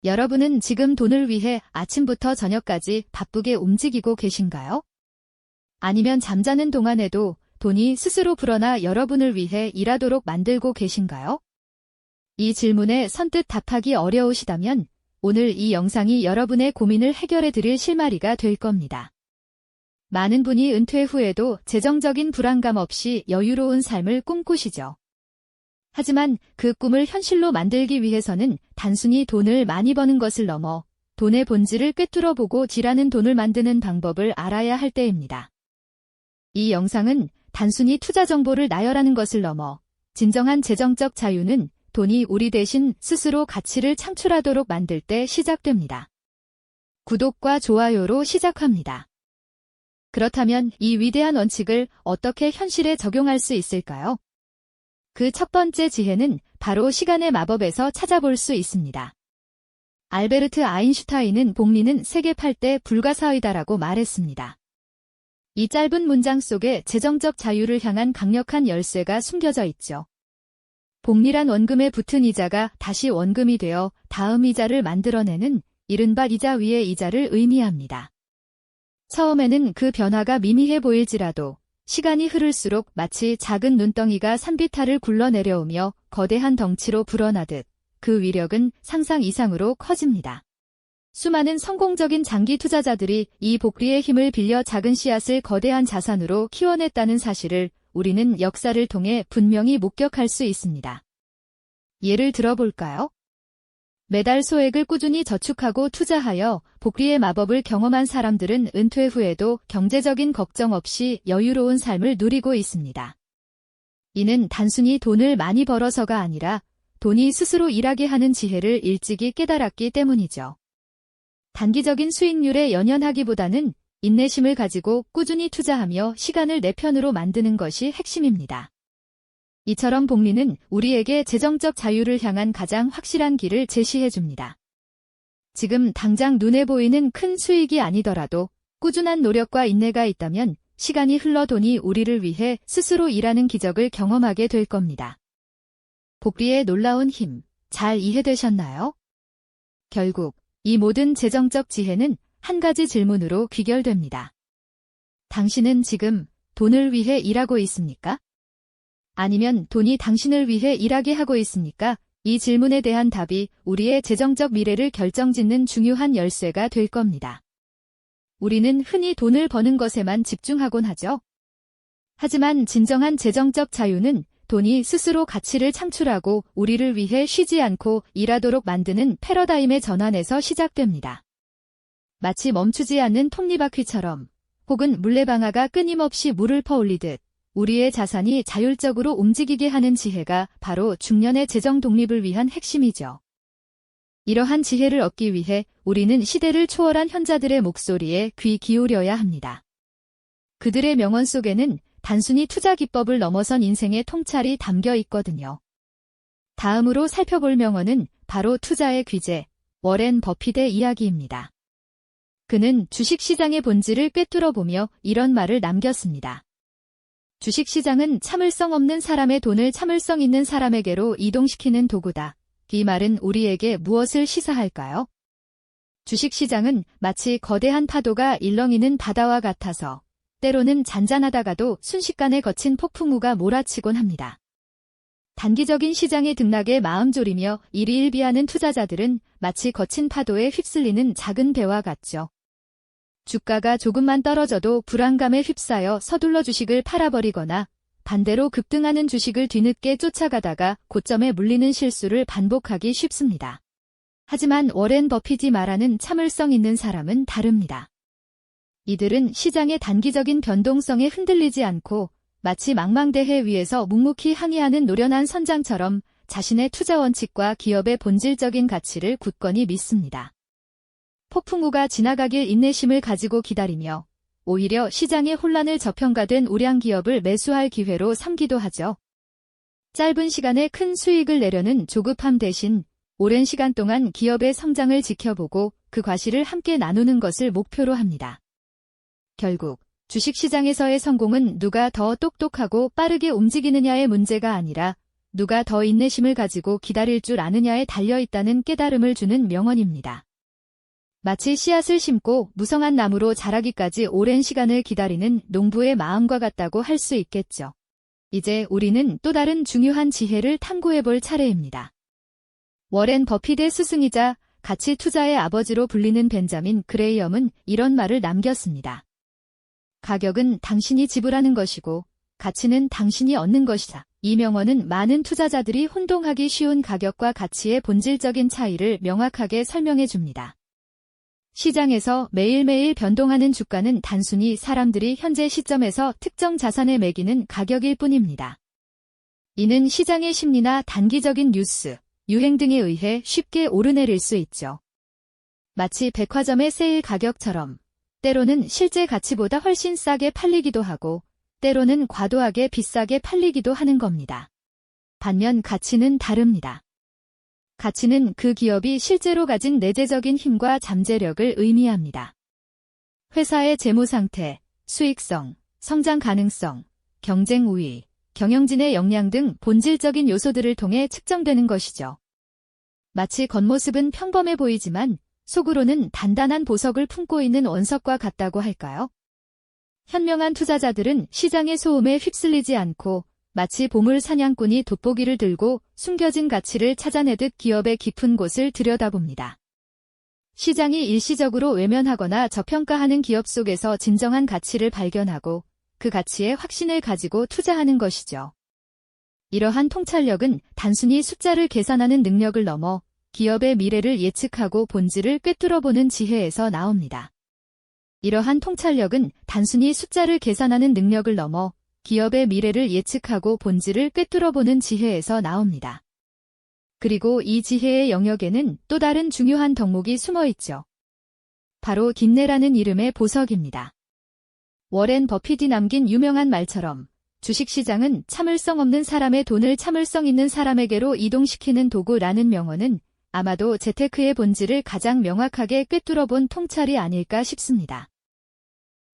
여러분은 지금 돈을 위해 아침부터 저녁까지 바쁘게 움직이고 계신가요? 아니면 잠자는 동안에도 돈이 스스로 불어나 여러분을 위해 일하도록 만들고 계신가요? 이 질문에 선뜻 답하기 어려우시다면 오늘 이 영상이 여러분의 고민을 해결해 드릴 실마리가 될 겁니다. 많은 분이 은퇴 후에도 재정적인 불안감 없이 여유로운 삶을 꿈꾸시죠. 하지만 그 꿈을 현실로 만들기 위해서는 단순히 돈을 많이 버는 것을 넘어 돈의 본질을 꿰뚫어 보고 지라는 돈을 만드는 방법을 알아야 할 때입니다. 이 영상은 단순히 투자 정보를 나열하는 것을 넘어 진정한 재정적 자유는 돈이 우리 대신 스스로 가치를 창출하도록 만들 때 시작됩니다. 구독과 좋아요로 시작합니다. 그렇다면 이 위대한 원칙을 어떻게 현실에 적용할 수 있을까요? 그 첫 번째 지혜는 바로 시간의 마법에서 찾아볼 수 있습니다. 알베르트 아인슈타인은 복리는 세계 8대 불가사의다라고 말했습니다. 이 짧은 문장 속에 재정적 자유를 향한 강력한 열쇠가 숨겨져 있죠. 복리란 원금에 붙은 이자가 다시 원금이 되어 다음 이자를 만들어내는 이른바 이자 위의 이자를 의미합니다. 처음에는 그 변화가 미미해 보일지라도 시간이 흐를수록 마치 작은 눈덩이가 산비탈을 굴러내려오며 거대한 덩치로 불어나듯 그 위력은 상상 이상으로 커집니다. 수많은 성공적인 장기 투자자들이 이 복리의 힘을 빌려 작은 씨앗을 거대한 자산으로 키워냈다는 사실을 우리는 역사를 통해 분명히 목격할 수 있습니다. 예를 들어볼까요? 매달 소액을 꾸준히 저축하고 투자하여 복리의 마법을 경험한 사람들은 은퇴 후에도 경제적인 걱정 없이 여유로운 삶을 누리고 있습니다. 이는 단순히 돈을 많이 벌어서가 아니라 돈이 스스로 일하게 하는 지혜를 일찍이 깨달았기 때문이죠. 단기적인 수익률에 연연하기보다는 인내심을 가지고 꾸준히 투자하며 시간을 내 편으로 만드는 것이 핵심입니다. 이처럼 복리는 우리에게 재정적 자유를 향한 가장 확실한 길을 제시해줍니다. 지금 당장 눈에 보이는 큰 수익이 아니더라도 꾸준한 노력과 인내가 있다면 시간이 흘러 돈이 우리를 위해 스스로 일하는 기적을 경험하게 될 겁니다. 복리의 놀라운 힘, 잘 이해되셨나요? 결국 이 모든 재정적 지혜는 한 가지 질문으로 귀결됩니다. 당신은 지금 돈을 위해 일하고 있습니까? 아니면 돈이 당신을 위해 일하게 하고 있습니까? 이 질문에 대한 답이 우리의 재정적 미래를 결정짓는 중요한 열쇠가 될 겁니다. 우리는 흔히 돈을 버는 것에만 집중하곤 하죠. 하지만 진정한 재정적 자유는 돈이 스스로 가치를 창출하고 우리를 위해 쉬지 않고 일하도록 만드는 패러다임의 전환에서 시작됩니다. 마치 멈추지 않는 톱니바퀴처럼 혹은 물레방아가 끊임없이 물을 퍼올리듯 우리의 자산이 자율적으로 움직이게 하는 지혜가 바로 중년의 재정 독립을 위한 핵심이죠. 이러한 지혜를 얻기 위해 우리는 시대를 초월한 현자들의 목소리에 귀 기울여야 합니다. 그들의 명언 속에는 단순히 투자 기법을 넘어선 인생의 통찰이 담겨 있거든요. 다음으로 살펴볼 명언은 바로 투자의 귀재, 워렌 버핏의 이야기입니다. 그는 주식시장의 본질을 꿰뚫어 보며 이런 말을 남겼습니다. 주식시장은 참을성 없는 사람의 돈을 참을성 있는 사람에게로 이동시키는 도구다. 이 말은 우리에게 무엇을 시사할까요? 주식시장은 마치 거대한 파도가 일렁이는 바다와 같아서 때로는 잔잔하다가도 순식간에 거친 폭풍우가 몰아치곤 합니다. 단기적인 시장의 등락에 마음 졸이며 일희일비하는 투자자들은 마치 거친 파도에 휩쓸리는 작은 배와 같죠. 주가가 조금만 떨어져도 불안감에 휩싸여 서둘러 주식을 팔아버리거나 반대로 급등하는 주식을 뒤늦게 쫓아가다가 고점에 물리는 실수를 반복하기 쉽습니다. 하지만 워렌 버핏이 말하는 참을성 있는 사람은 다릅니다. 이들은 시장의 단기적인 변동성에 흔들리지 않고 마치 망망대해 위에서 묵묵히 항해하는 노련한 선장처럼 자신의 투자 원칙과 기업의 본질적인 가치를 굳건히 믿습니다. 폭풍우가 지나가길 인내심을 가지고 기다리며 오히려 시장의 혼란을 저평가된 우량 기업을 매수할 기회로 삼기도 하죠. 짧은 시간에 큰 수익을 내려는 조급함 대신 오랜 시간 동안 기업의 성장을 지켜보고 그 과실을 함께 나누는 것을 목표로 합니다. 결국 주식시장에서의 성공은 누가 더 똑똑하고 빠르게 움직이느냐의 문제가 아니라 누가 더 인내심을 가지고 기다릴 줄 아느냐에 달려있다는 깨달음을 주는 명언입니다. 마치 씨앗을 심고 무성한 나무로 자라기까지 오랜 시간을 기다리는 농부의 마음과 같다고 할 수 있겠죠. 이제 우리는 또 다른 중요한 지혜를 탐구해볼 차례입니다. 워렌 버핏의 스승이자 가치 투자의 아버지로 불리는 벤자민 그레이엄은 이런 말을 남겼습니다. 가격은 당신이 지불하는 것이고 가치는 당신이 얻는 것이다. 이 명언은 많은 투자자들이 혼동하기 쉬운 가격과 가치의 본질적인 차이를 명확하게 설명해 줍니다. 시장에서 매일매일 변동하는 주가는 단순히 사람들이 현재 시점에서 특정 자산에 매기는 가격일 뿐입니다. 이는 시장의 심리나 단기적인 뉴스, 유행 등에 의해 쉽게 오르내릴 수 있죠. 마치 백화점의 세일 가격처럼 때로는 실제 가치보다 훨씬 싸게 팔리기도 하고 때로는 과도하게 비싸게 팔리기도 하는 겁니다. 반면 가치는 다릅니다. 가치는 그 기업이 실제로 가진 내재적인 힘과 잠재력을 의미합니다. 회사의 재무 상태, 수익성, 성장 가능성, 경쟁 우위, 경영진의 역량 등 본질적인 요소들을 통해 측정되는 것이죠. 마치 겉모습은 평범해 보이지만 속으로는 단단한 보석을 품고 있는 원석과 같다고 할까요? 현명한 투자자들은 시장의 소음에 휩쓸리지 않고 마치 보물 사냥꾼이 돋보기를 들고 숨겨진 가치를 찾아내듯 기업의 깊은 곳을 들여다봅니다. 시장이 일시적으로 외면하거나 저평가하는 기업 속에서 진정한 가치를 발견하고 그 가치에 확신을 가지고 투자하는 것이죠. 이러한 통찰력은 단순히 숫자를 계산하는 능력을 넘어 기업의 미래를 예측하고 본질을 꿰뚫어보는 지혜에서 나옵니다. 이러한 통찰력은 단순히 숫자를 계산하는 능력을 넘어 기업의 미래를 예측하고 본질을 꿰뚫어보는 지혜에서 나옵니다. 그리고 이 지혜의 영역에는 또 다른 중요한 덕목이 숨어있죠. 바로 인내라는 이름의 보석입니다. 워렌 버핏이 남긴 유명한 말처럼 주식시장은 참을성 없는 사람의 돈을 참을성 있는 사람에게로 이동시키는 도구라는 명언은 아마도 재테크의 본질을 가장 명확하게 꿰뚫어본 통찰이 아닐까 싶습니다.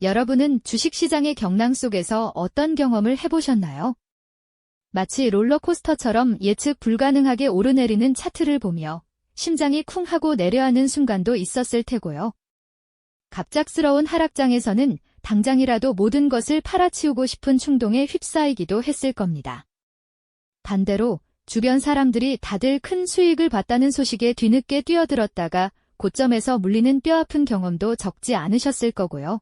여러분은 주식시장의 경랑 속에서 어떤 경험을 해보셨나요? 마치 롤러코스터처럼 예측 불가능하게 오르내리는 차트를 보며 심장이 쿵 하고 내려앉는 순간도 있었을 테고요. 갑작스러운 하락장에서는 당장이라도 모든 것을 팔아치우고 싶은 충동에 휩싸이기도 했을 겁니다. 반대로 주변 사람들이 다들 큰 수익을 봤다는 소식에 뒤늦게 뛰어들었다가 고점에서 물리는 뼈아픈 경험도 적지 않으셨을 거고요.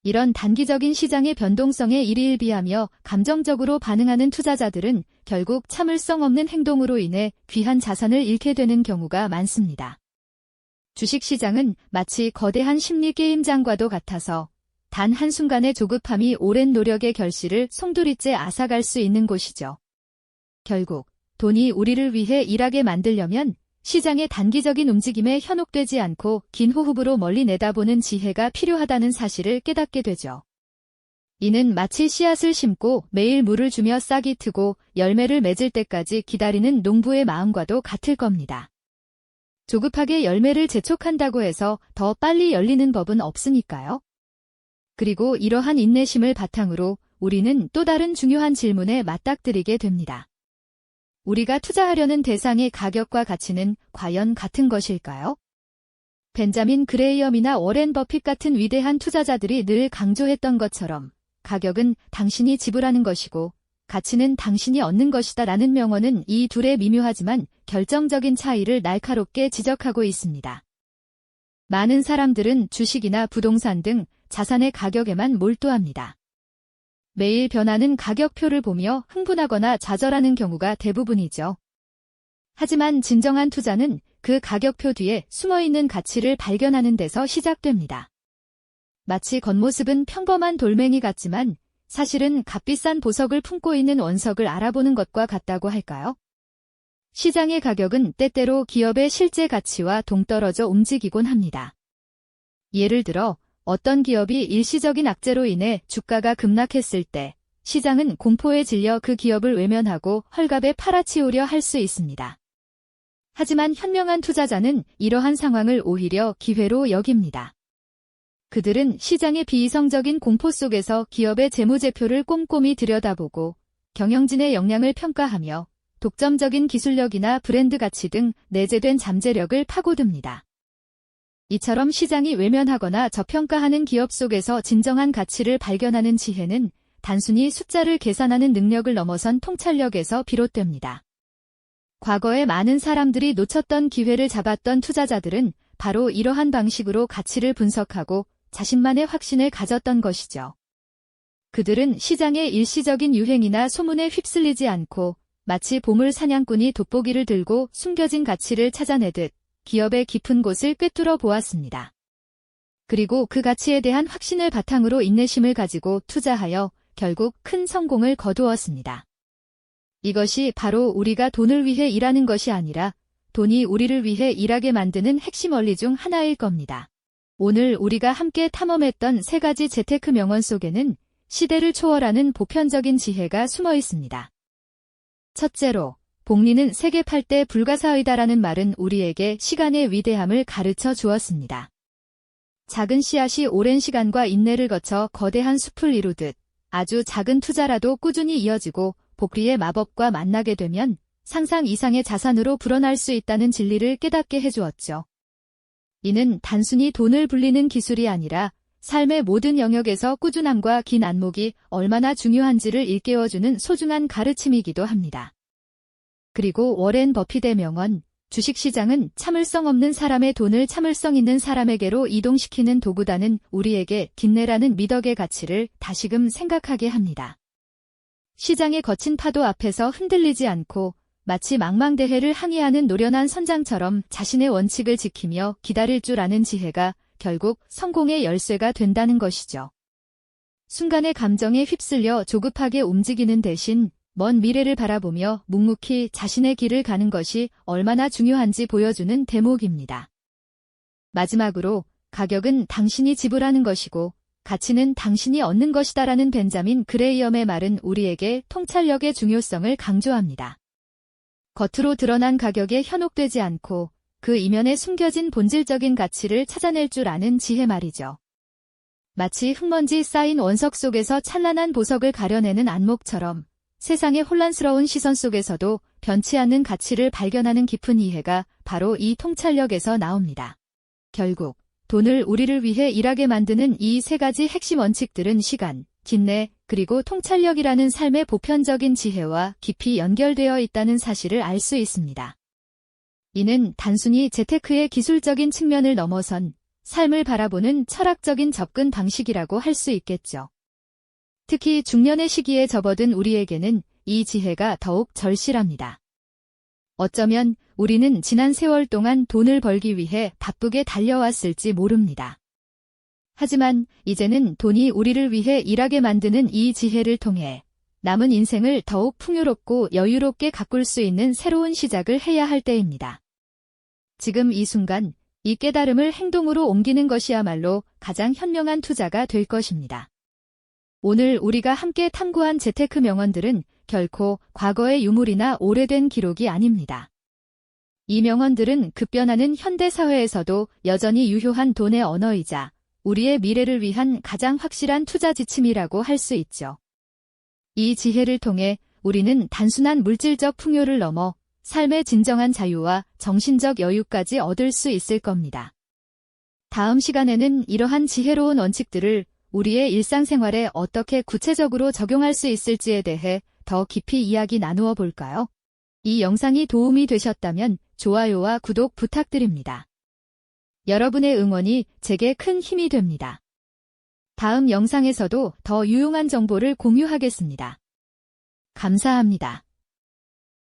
이런 단기적인 시장의 변동성에 일희일비하며 감정적으로 반응하는 투자자들은 결국 참을성 없는 행동으로 인해 귀한 자산을 잃게 되는 경우가 많습니다. 주식시장은 마치 거대한 심리 게임장과도 같아서 단 한순간의 조급함이 오랜 노력의 결실을 송두리째 앗아갈 수 있는 곳이죠. 결국 돈이 우리를 위해 일하게 만들려면 시장의 단기적인 움직임에 현혹되지 않고 긴 호흡으로 멀리 내다보는 지혜가 필요하다는 사실을 깨닫게 되죠. 이는 마치 씨앗을 심고 매일 물을 주며 싹이 트고 열매를 맺을 때까지 기다리는 농부의 마음과도 같을 겁니다. 조급하게 열매를 재촉한다고 해서 더 빨리 열리는 법은 없으니까요. 그리고 이러한 인내심을 바탕으로 우리는 또 다른 중요한 질문에 맞닥뜨리게 됩니다. 우리가 투자하려는 대상의 가격과 가치는 과연 같은 것일까요? 벤자민 그레이엄이나 워렌 버핏 같은 위대한 투자자들이 늘 강조했던 것처럼 가격은 당신이 지불하는 것이고 가치는 당신이 얻는 것이다 라는 명언은 이 둘의 미묘하지만 결정적인 차이를 날카롭게 지적하고 있습니다. 많은 사람들은 주식이나 부동산 등 자산의 가격에만 몰두합니다. 매일 변하는 가격표를 보며 흥분하거나 좌절하는 경우가 대부분이죠. 하지만 진정한 투자는 그 가격표 뒤에 숨어있는 가치를 발견하는 데서 시작됩니다. 마치 겉모습은 평범한 돌멩이 같지만 사실은 값비싼 보석을 품고 있는 원석을 알아보는 것과 같다고 할까요? 시장의 가격은 때때로 기업의 실제 가치와 동떨어져 움직이곤 합니다. 예를 들어 어떤 기업이 일시적인 악재로 인해 주가가 급락했을 때 시장은 공포에 질려 그 기업을 외면하고 헐값에 팔아치우려 할 수 있습니다. 하지만 현명한 투자자는 이러한 상황을 오히려 기회로 여깁니다. 그들은 시장의 비이성적인 공포 속에서 기업의 재무제표를 꼼꼼히 들여다보고 경영진의 역량을 평가하며 독점적인 기술력이나 브랜드 가치 등 내재된 잠재력을 파고듭니다. 이처럼 시장이 외면하거나 저평가하는 기업 속에서 진정한 가치를 발견하는 지혜는 단순히 숫자를 계산하는 능력을 넘어선 통찰력에서 비롯됩니다. 과거에 많은 사람들이 놓쳤던 기회를 잡았던 투자자들은 바로 이러한 방식으로 가치를 분석하고 자신만의 확신을 가졌던 것이죠. 그들은 시장의 일시적인 유행이나 소문에 휩쓸리지 않고 마치 보물 사냥꾼이 돋보기를 들고 숨겨진 가치를 찾아내듯 기업의 깊은 곳을 꿰뚫어 보았습니다. 그리고 그 가치에 대한 확신을 바탕으로 인내심을 가지고 투자하여 결국 큰 성공을 거두었습니다. 이것이 바로 우리가 돈을 위해 일하는 것이 아니라 돈이 우리를 위해 일하게 만드는 핵심 원리 중 하나일 겁니다. 오늘 우리가 함께 탐험했던 3가지 재테크 명언 속에는 시대를 초월하는 보편적인 지혜가 숨어 있습니다. 첫째로, 복리는 세계 8대 불가사의다라는 말은 우리에게 시간의 위대함을 가르쳐 주었습니다. 작은 씨앗이 오랜 시간과 인내를 거쳐 거대한 숲을 이루듯 아주 작은 투자라도 꾸준히 이어지고 복리의 마법과 만나게 되면 상상 이상의 자산으로 불어날 수 있다는 진리를 깨닫게 해주었죠. 이는 단순히 돈을 불리는 기술이 아니라 삶의 모든 영역에서 꾸준함과 긴 안목이 얼마나 중요한지를 일깨워주는 소중한 가르침이기도 합니다. 그리고 워렌 버핏의 명언, 주식시장은 참을성 없는 사람의 돈을 참을성 있는 사람에게로 이동시키는 도구다는 우리에게 긴내라는 미덕의 가치를 다시금 생각하게 합니다. 시장의 거친 파도 앞에서 흔들리지 않고 마치 망망대해를 항해하는 노련한 선장처럼 자신의 원칙을 지키며 기다릴 줄 아는 지혜가 결국 성공의 열쇠가 된다는 것이죠. 순간의 감정에 휩쓸려 조급하게 움직이는 대신 먼 미래를 바라보며 묵묵히 자신의 길을 가는 것이 얼마나 중요한지 보여주는 대목입니다. 마지막으로 가격은 당신이 지불하는 것이고 가치는 당신이 얻는 것이다라는 벤자민 그레이엄의 말은 우리에게 통찰력의 중요성을 강조합니다. 겉으로 드러난 가격에 현혹되지 않고 그 이면에 숨겨진 본질적인 가치를 찾아낼 줄 아는 지혜 말이죠. 마치 흙먼지 쌓인 원석 속에서 찬란한 보석을 가려내는 안목처럼 세상의 혼란스러운 시선 속에서도 변치 않는 가치를 발견하는 깊은 이해가 바로 이 통찰력에서 나옵니다. 결국 돈을 우리를 위해 일하게 만드는 이 3가지 핵심 원칙들은 시간, 긴내, 그리고 통찰력이라는 삶의 보편적인 지혜와 깊이 연결되어 있다는 사실을 알 수 있습니다. 이는 단순히 재테크의 기술적인 측면을 넘어선 삶을 바라보는 철학적인 접근 방식이라고 할 수 있겠죠. 특히 중년의 시기에 접어든 우리에게는 이 지혜가 더욱 절실합니다. 어쩌면 우리는 지난 세월 동안 돈을 벌기 위해 바쁘게 달려왔을지 모릅니다. 하지만 이제는 돈이 우리를 위해 일하게 만드는 이 지혜를 통해 남은 인생을 더욱 풍요롭고 여유롭게 가꿀 수 있는 새로운 시작을 해야 할 때입니다. 지금 이 순간 이 깨달음을 행동으로 옮기는 것이야말로 가장 현명한 투자가 될 것입니다. 오늘 우리가 함께 탐구한 재테크 명언들은 결코 과거의 유물이나 오래된 기록이 아닙니다. 이 명언들은 급변하는 현대 사회에서도 여전히 유효한 돈의 언어이자 우리의 미래를 위한 가장 확실한 투자 지침이라고 할 수 있죠. 이 지혜를 통해 우리는 단순한 물질적 풍요를 넘어 삶의 진정한 자유와 정신적 여유까지 얻을 수 있을 겁니다. 다음 시간에는 이러한 지혜로운 원칙들을 우리의 일상생활에 어떻게 구체적으로 적용할 수 있을지에 대해 더 깊이 이야기 나누어 볼까요? 이 영상이 도움이 되셨다면 좋아요와 구독 부탁드립니다. 여러분의 응원이 제게 큰 힘이 됩니다. 다음 영상에서도 더 유용한 정보를 공유하겠습니다. 감사합니다.